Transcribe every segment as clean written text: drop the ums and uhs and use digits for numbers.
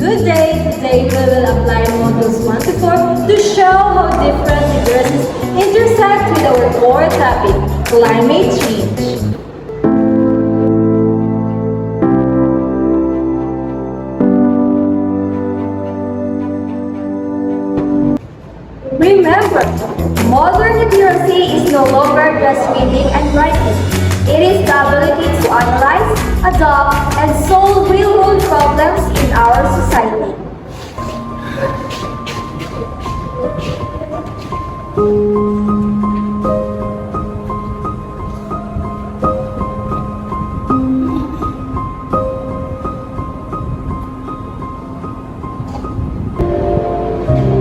Good day! Today we will apply modules 1 to 4 to show how different universes intersect with our core topic, climate change. Remember, modern literacy is no longer just reading and writing. It is the ability to analyze, adopt, and solve real-world problems in our society.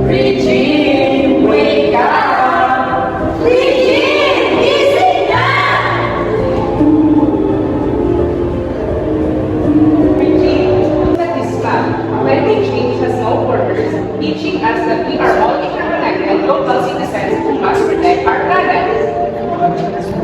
Regine, wake up! Regine, gising na! Regine, look at this map. Climate change has no borders, teaching us that we are all interconnected local citizens who must protect our planet.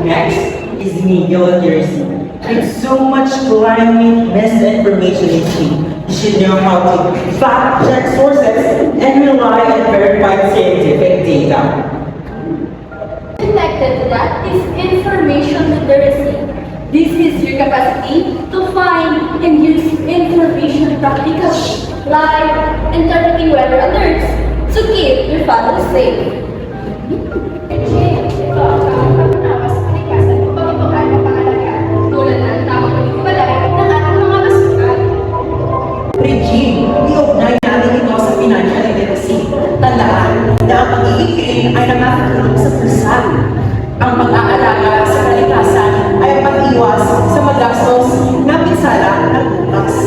Next is media literacy. With so much climate misinformation in tea, you should know how to fact check sources and rely on verified scientific data. Connected to that is information literacy. This is your capacity to find and use information practically, like interpreting weather alerts to keep your family safe. Regine, iugnay natin ito sa financial literacy. Tandaan na ang pag-iikiling ay nakakatulong sa personal. Ang pag-aalaga sa kalikasan ay pag-iwas sa magastos na pinsala ng bukas.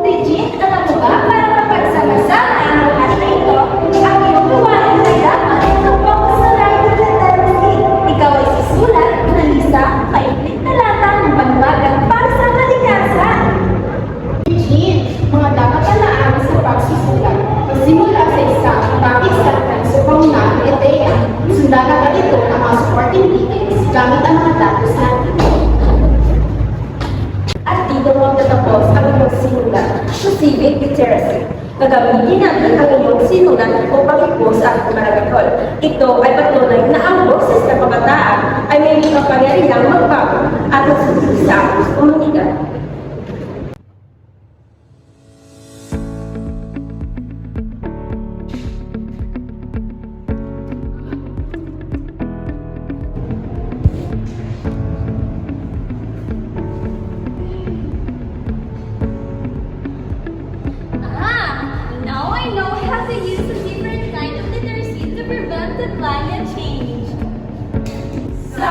Regine, alam mo ba, para mapagsama-sama ang lahat na ito, ang iyong gawain ay dapat nakapokus sa language literacy. Ikaw ay susulat ng isang kaibig na lata ng panawagan para sa kalikasan. Regine, mga dapat talaan sa pagsusulat. Magsimula sa isang topic sentence sa pangunahing ideya. Sundan agad ito ang mga supporting details gamit ang mga datos natin. At dito mo tatapos ang iyong sinulat sa civic literacy. Gagamitin natin ang iyong sinulat upang i-post sa ating maragakol. Ito ay patunay na ang boses ng kabataan ay may kapangyarihang magbago at magsusunod sa ating komunidad. Now I know how to use a different kind of literacy to prevent the climate change. Sa